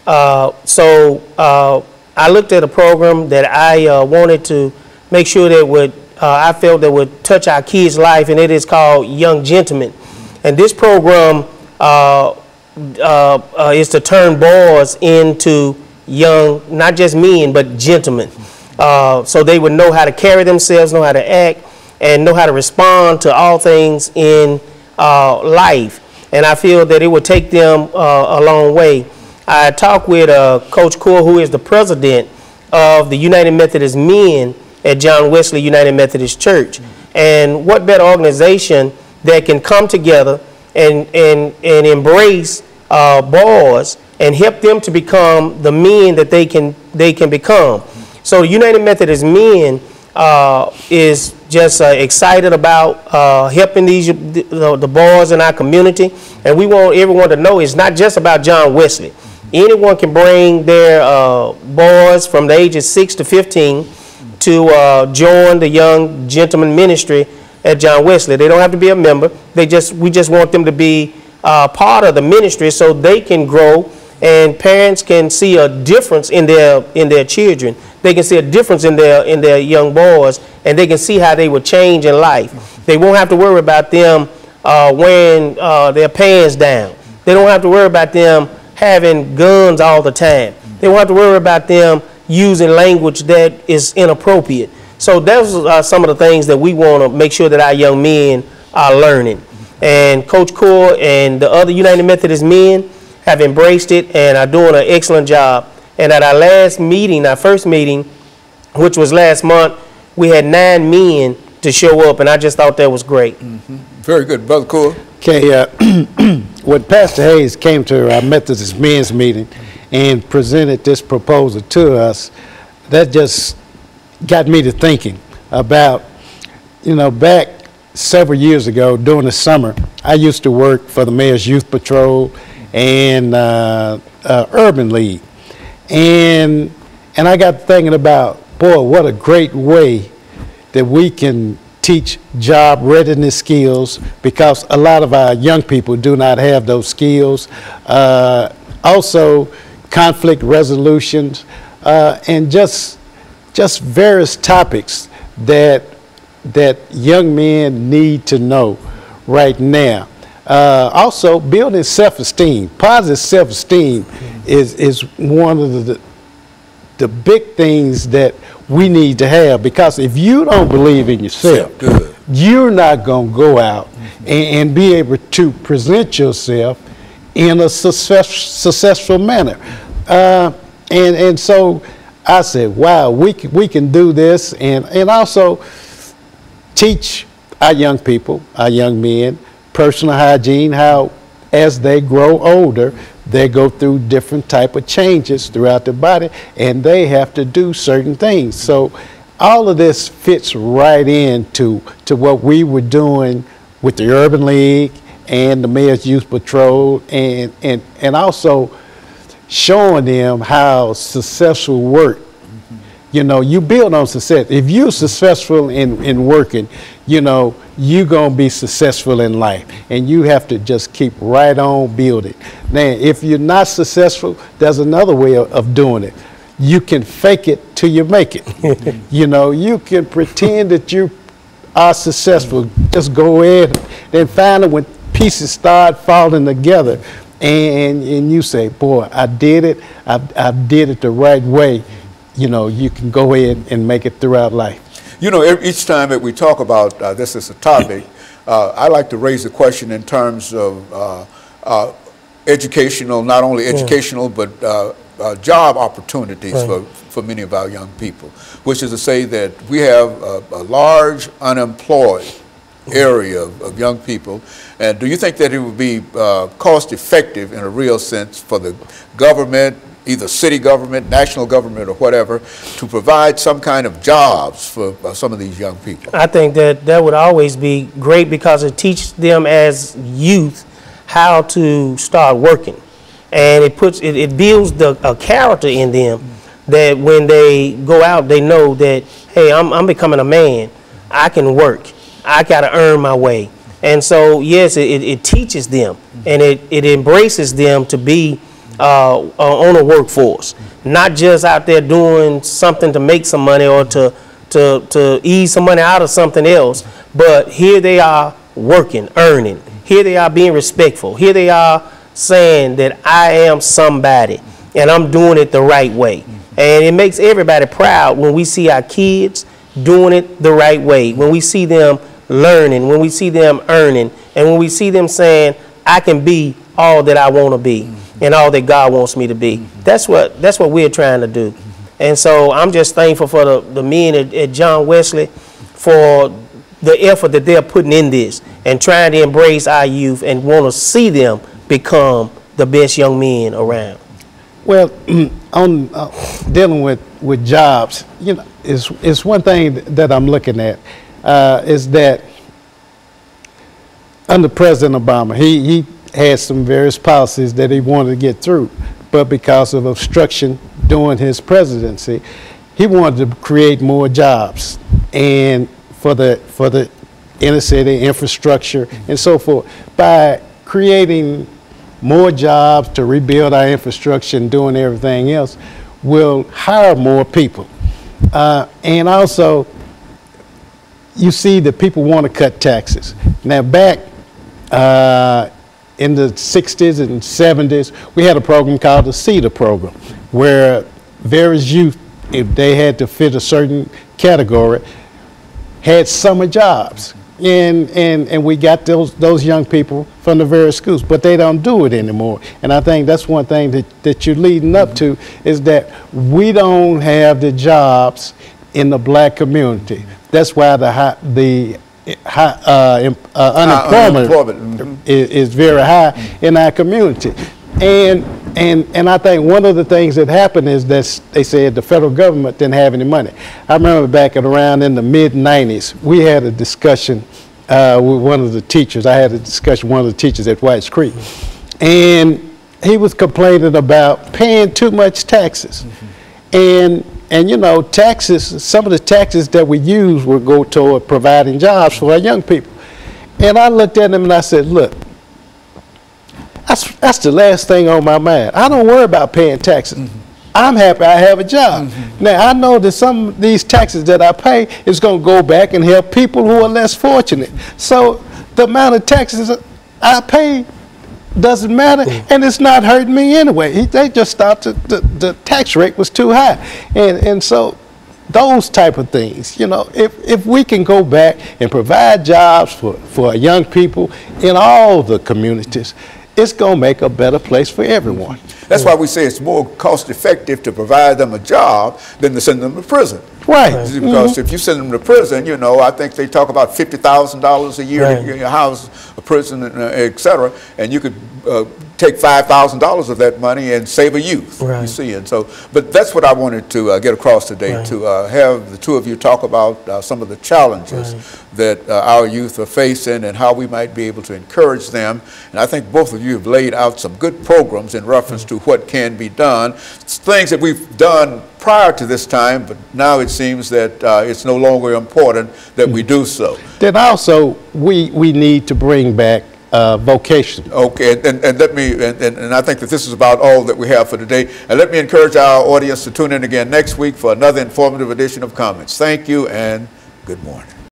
I looked at a program that I wanted to make sure that would, I felt that would touch our kids' life, and it is called Young Gentlemen. And this program is to turn boys into young, not just men, but gentlemen. So they would know how to carry themselves, know how to act, and know how to respond to all things in life. And I feel that it would take them a long way. I talked with Coach Coure, who is the president of the United Methodist Men at John Wesley United Methodist Church. And what better organization that can come together and embrace boys and help them to become the men that they can become. So the United Methodist Men is just excited about helping the boys in our community, and we want everyone to know it's not just about John Wesley. Anyone can bring their boys from the ages 6 to 15 to join the Young Gentleman Ministry at John Wesley. They don't have to be a member. We just want them to be part of the ministry so they can grow, and parents can see a difference in their children. They can see a difference in their young boys, and they can see how they will change in life. They won't have to worry about them wearing their pants down. They don't have to worry about them having guns all the time. They won't have to worry about them using language that is inappropriate. So those are some of the things that we want to make sure that our young men are learning. And Coach Coure and the other United Methodist Men have embraced it and are doing an excellent job. And at our last meeting, our first meeting, which was last month, we had 9 men to show up, and I just thought that was great. Mm-hmm. Very good. Brother Coure. Okay, when Pastor Hayes came to our Methodist men's meeting and presented this proposal to us, that just got me to thinking about, back several years ago during the summer, I used to work for the Mayor's Youth Patrol and Urban League. And I got thinking about, boy, what a great way that we can teach job readiness skills, because a lot of our young people do not have those skills. Also, conflict resolutions, and just various topics that young men need to know right now. Also, building self-esteem. Positive self-esteem is one of the big things that we need to have, because if you don't believe in yourself, you're not going to go out and be able to present yourself in a successful manner. And so I said, wow, we can do this, and also teach our young people, our young men, personal hygiene, how as they grow older, they go through different type of changes throughout their body, and they have to do certain things. So all of this fits right into what we were doing with the Urban League and the Mayor's Youth Patrol, and also showing them how successful work. You build on success. If you're successful in working, you're going to be successful in life, and you have to just keep right on building. Now, if you're not successful, there's another way of doing it. You can fake it till you make it. You can pretend that you are successful. Just go ahead and finally, when pieces start falling together, and you say, boy, I did it. I did it the right way. You can go ahead and make it throughout life. Each time that we talk about this as a topic, I like to raise the question in terms of educational, not only educational, but job opportunities for many of our young people, which is to say that we have a large unemployed area of young people. And do you think that it would be cost effective in a real sense for the government, either city government, national government, or whatever, to provide some kind of jobs for some of these young people? I think that would always be great, because it teaches them as youth how to start working, and it builds a character in them that when they go out, they know that, hey, I'm becoming a man. I can work. I got to earn my way. And so, yes, it teaches them, and it embraces them to be on a workforce, not just out there doing something to make some money or to ease some money out of something else, but here they are working, earning. Here they are being respectful. Here they are saying that I am somebody and I'm doing it the right way. And it makes everybody proud when we see our kids doing it the right way, when we see them learning, when we see them earning, and when we see them saying, I can be all that I want to be and all that God wants me to be. That's what we're trying to do. And so I'm just thankful for the men at John Wesley for the effort that they're putting in this and trying to embrace our youth and want to see them become the best young men around. Well, on dealing with jobs, you know, it's one thing that I'm looking at is that under President Obama, he had some various policies that he wanted to get through, but because of obstruction during his presidency, he wanted to create more jobs and for the inner city infrastructure and so forth. By creating more jobs to rebuild our infrastructure and doing everything else, we'll hire more people. And also, you see that people want to cut taxes. Now, back in the 60s and 70s, we had a program called the CETA program, where various youth, if they had to fit a certain category, had summer jobs. And we got those young people from the various schools, but they don't do it anymore. And I think that's one thing that you're leading up to, is that we don't have the jobs in the black community. That's why the unemployment is very high in our community. And I think one of the things that happened is that they said the federal government didn't have any money. I remember back around in the mid-90s, we had a discussion with one of the teachers. I had a discussion with one of the teachers at Whites Creek. And he was complaining about paying too much taxes. And you know, taxes, some of the taxes that we use would go toward providing jobs for our young people. And I looked at him and I said, look, that's the last thing on my mind. I don't worry about paying taxes. I'm happy I have a job. Now, I know that some of these taxes that I pay is going to go back and help people who are less fortunate. So the amount of taxes I pay doesn't matter, and it's not hurting me anyway. They just thought the tax rate was too high. And so those type of things, you know, if we can go back and provide jobs for young people in all the communities, it's going to make a better place for everyone. That's why we say it's more cost effective to provide them a job than to send them to prison. Right. Because if you send them to prison, you know, I think they talk about $50,000 a year to house a prison, et cetera, and you could take $5,000 of that money and save a youth, you see. And so, but that's what I wanted to get across today, to have the two of you talk about some of the challenges that our youth are facing and how we might be able to encourage them. And I think both of you have laid out some good programs in reference to what can be done. It's things that we've done prior to this time, but now it seems that it's no longer important that we do so. Then also, we need to bring back vocation. Okay, and let me, and I think that this is about all that we have for today. And let me encourage our audience to tune in again next week for another informative edition of Comments. Thank you and good morning.